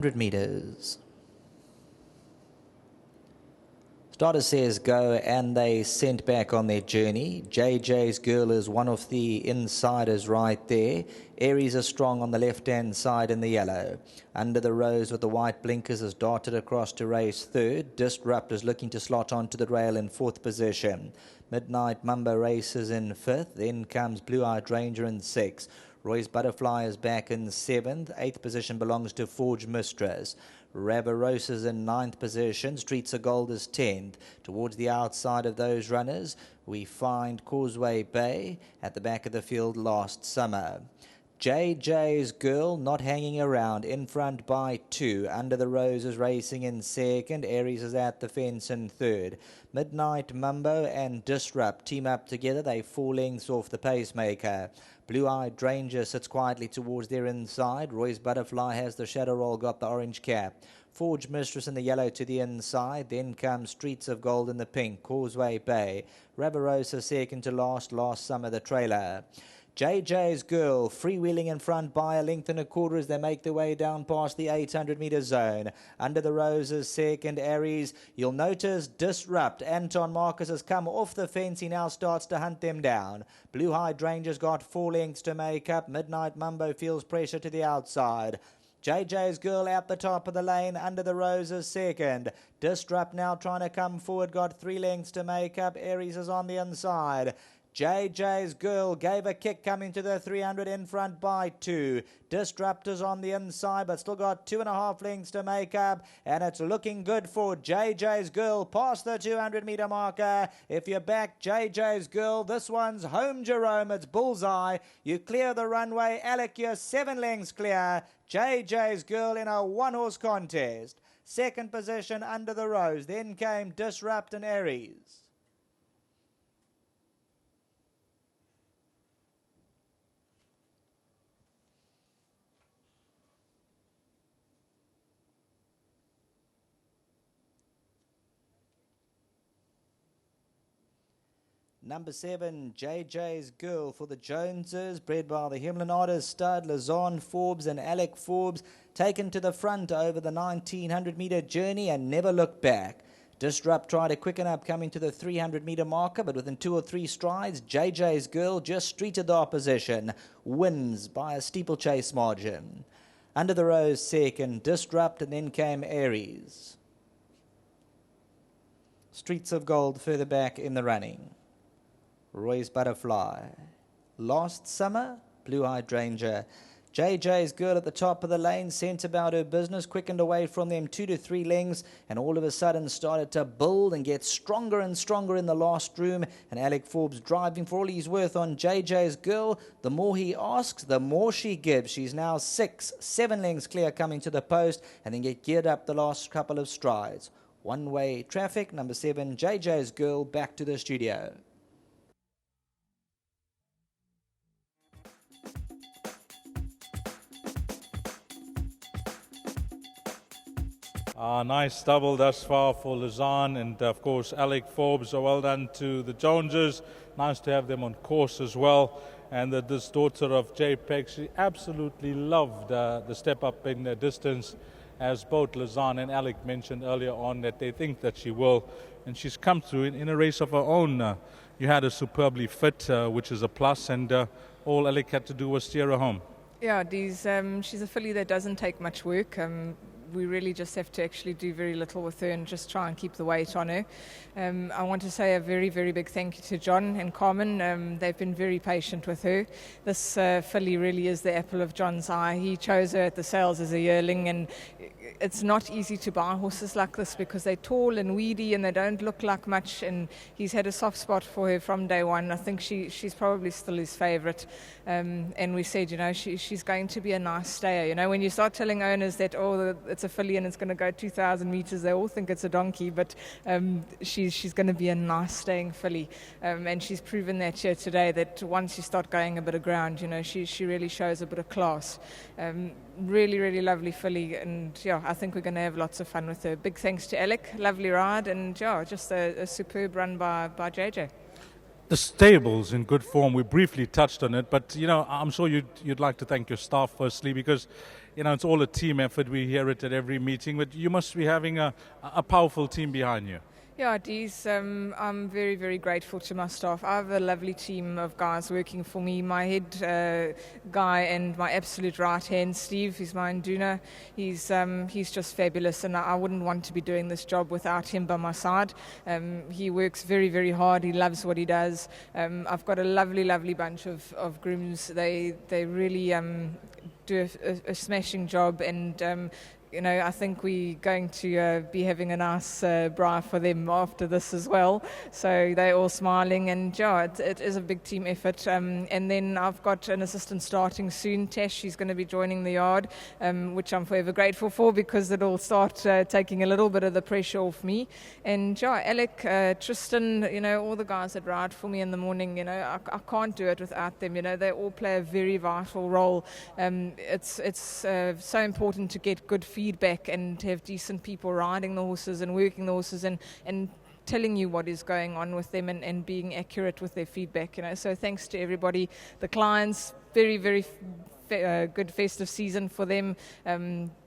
100 meters. Starter says go, and they sent back on their journey. JJ's Girl is one of the insiders right there. Aries is strong on the left-hand side in the yellow. Under the rose with the white blinkers is darted across to race third. Disrupt is looking to slot onto the rail in fourth position. Midnight Mumbo races in fifth. Then comes Blue-Eyed Ranger in sixth. Roy's Butterfly is back in seventh. Eighth position belongs to Forge Mistress. Rabarosa's in ninth position. Streets of Gold is 10th. Towards the outside of those runners, we find Causeway Bay at the back of the field last summer. JJ's Girl not hanging around, in front by 2. Under the Rose is racing in second. Aries is at the fence in third. Midnight Mumbo and Disrupt team up together. They 4 lengths off the pacemaker. Blue-Eyed Ranger sits quietly towards their inside. Roy's Butterfly has the shadow roll, got the orange cap. Forge Mistress in the yellow to the inside. Then comes Streets of Gold in the pink. Causeway Bay. Rabarosa second to last summer, the trailer. JJ's Girl freewheeling in front by a length and a quarter as they make their way down past the 800-meter zone. Under the roses, second Aries. You'll notice Disrupt. Anton Marcus has come off the fence. He now starts to hunt them down. Blue-Eyed Ranger's got 4 lengths to make up. Midnight Mumbo feels pressure to the outside. JJ's Girl at the top of the lane, under the roses second. Disrupt now trying to come forward, got 3 lengths to make up. Aries is on the inside. JJ's Girl gave a kick coming to the 300 in front by 2. Disruptors on the inside, but still got 2.5 lengths to make up, and it's looking good for JJ's Girl past the 200-meter marker. If you back JJ's Girl, this one's home, Jerome. It's bullseye. You clear the runway. Alec, you're 7 lengths clear. JJ's Girl in a one-horse contest. Second position under the rose. Then came Disrupt and Aries. Number 7, JJ's Girl for the Joneses, bred by the Himlin Otters, stud Lazon Forbes and Alec Forbes, taken to the front over the 1900-meter journey and never looked back. Disrupt tried to quicken up coming to the 300-meter marker, but within 2 or 3 strides, JJ's Girl just streeted the opposition, wins by a steeplechase margin. Under the rose second, Disrupt, and then came Aries. Streets of Gold further back in the running. Roy's Butterfly. Last summer, Blue-Eyed Ranger. JJ's Girl at the top of the lane, sent about her business, quickened away from them 2 to 3 lengths, and all of a sudden started to build and get stronger and stronger in the last room. And Alec Forbes driving for all he's worth on JJ's Girl. The more he asks, the more she gives. She's now 6, 7 lengths clear coming to the post, and then get geared up the last couple of strides. One-way traffic, number 7, JJ's Girl, back to the studio. Nice double thus far for Luzon and of course Alec Forbes. So well done to the Joneses. Nice to have them on course as well. And this daughter of JPEG, she absolutely loved the step up in the distance, as both Luzon and Alec mentioned earlier on that they think that she will. And she's come through in a race of her own. You had her superbly fit, which is a plus, and all Alec had to do was steer her home. Yeah, she's a filly that doesn't take much work. We really just have to actually do very little with her and just try and keep the weight on her. I want to say a very, very big thank you to John and Carmen. They've been very patient with her. This filly really is the apple of John's eye. He chose her at the sales as a yearling, and it's not easy to buy horses like this because they're tall and weedy and they don't look like much, and he's had a soft spot for her from day one. I think she's probably still his favourite, and we said, she's going to be a nice stayer. When you start telling owners that, it's a filly and it's going to go 2,000 metres, they all think it's a donkey, but she's going to be a nice staying filly, and she's proven that here today, that once you start going a bit of ground, she really shows a bit of class. Really, really lovely filly, and I think we're going to have lots of fun with her. Big thanks to Alec, lovely ride, and just a superb run by JJ. The stable's in good form. We briefly touched on it, but I'm sure you'd like to thank your staff firstly, because it's all a team effort. We hear it at every meeting, but you must be having a powerful team behind you. Yeah, Dees, I'm very, very grateful to my staff. I have a lovely team of guys working for me. My head guy and my absolute right hand, Steve, he's my Nduna. He's just fabulous, and I wouldn't want to be doing this job without him by my side. He works very, very hard. He loves what he does. I've got a lovely, lovely bunch of grooms. They really do a smashing job, and I think we're going to be having a nice bra for them after this as well. So they're all smiling, and it is a big team effort. And then I've got an assistant starting soon, Tash. She's going to be joining the yard, which I'm forever grateful for, because it'll start taking a little bit of the pressure off me. And Alec, Tristan, all the guys that ride for me in the morning, I can't do it without them. They all play a very vital role. It's so important to get good feedback and have decent people riding the horses and working the horses and telling you what is going on with them and being accurate with their feedback. So thanks to everybody, the clients, very, very good festive season for them.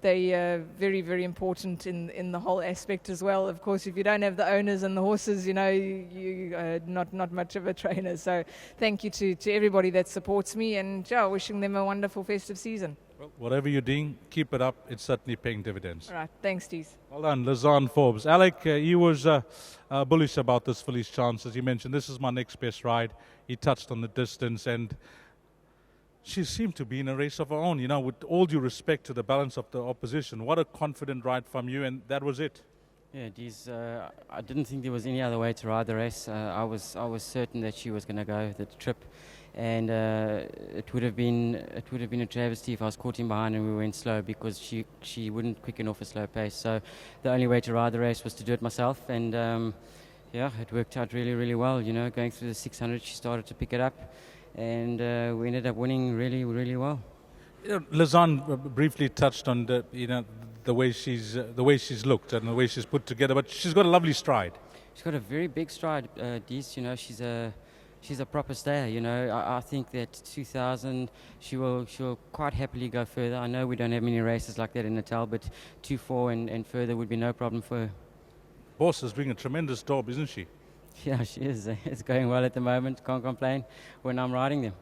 They are very, very important in the whole aspect as well. Of course, if you don't have the owners and the horses, you are not much of a trainer. So thank you to everybody that supports me, and wishing them a wonderful festive season. Well, whatever you're doing, keep it up. It's certainly paying dividends. All right, thanks, Steve. Well done, Lizanne Forbes. Alec, he was bullish about this filly's chances. He mentioned, this is my next best ride. He touched on the distance, and she seemed to be in a race of her own. With all due respect to the balance of the opposition, what a confident ride from you, and that was it. Yeah, Dees, I didn't think there was any other way to ride the race. I was certain that she was going to go the trip, and it would have been a travesty if I was caught in behind and we went slow, because she wouldn't quicken off a slow pace. So the only way to ride the race was to do it myself, and it worked out really, really well. Going through the 600, she started to pick it up, and we ended up winning really, really well. Lizanne briefly touched on the way she's looked and the way she's put together, but she's got a lovely stride. She's got a very big stride, Dees. She's a proper stayer. I think that 2000 she'll quite happily go further. I know we don't have many races like that in Natal, but 2-4 and further would be no problem for her. Horse is doing a tremendous job, isn't she? Yeah, she is. It's going well at the moment. Can't complain when I'm riding them.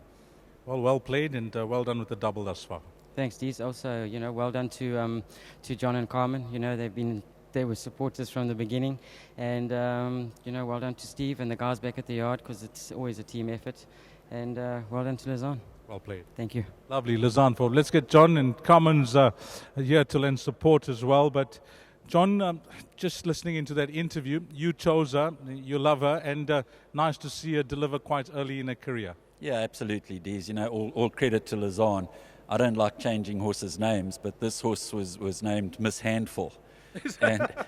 Well played, and well done with the double thus far. Thanks, Dees. Also, well done to John and Carmen. They were supporters from the beginning, and well done to Steve and the guys back at the yard, because it's always a team effort. And well done to Lizanne. Well played. Thank you. Lovely, Lizanne. Let's get John and Carmen's here to lend support as well. But John, just listening into that interview, you chose her, you love her, and nice to see her deliver quite early in her career. Yeah, absolutely, Dees. All credit to Lizanne. I don't like changing horses' names, but this horse was named Miss Handful.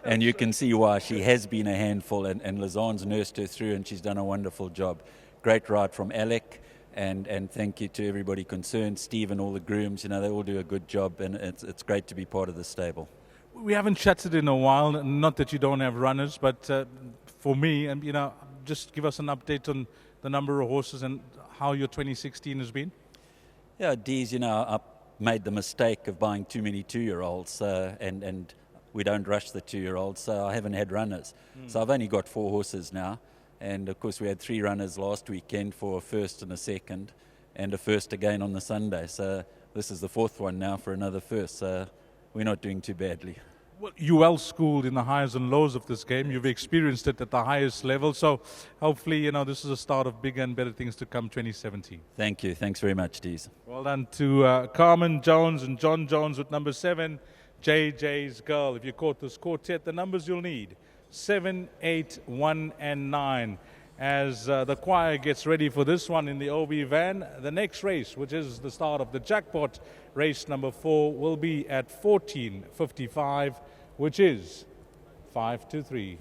and you can see why. She has been a handful, and Lizanne's nursed her through, and she's done a wonderful job. Great ride from Alec, and thank you to everybody concerned, Steve and all the grooms. They all do a good job, and it's great to be part of the stable. We haven't chatted in a while, not that you don't have runners, but for me, just give us an update on the number of horses and how your 2016 has been. Yeah, Dees, I made the mistake of buying too many 2-year-olds, and we don't rush the 2-year-olds, so I haven't had runners. So I've only got 4 horses now, and of course we had 3 runners last weekend for a first and a second, and a first again on the Sunday. So this is the 4th one now for another first, so we're not doing too badly. Well, you're well schooled in the highs and lows of this game. You've experienced it at the highest level. So hopefully, this is a start of bigger and better things to come 2017. Thank you. Thanks very much, Dees. Well done to Carmen Jones and John Jones with number 7, JJ's Girl. If you caught this quartet, the numbers you'll need, 7, 8, 1, and 9. As the choir gets ready for this one in the OB van, the next race, which is the start of the jackpot, race number 4, will be at 14:55, which is 5 to 3.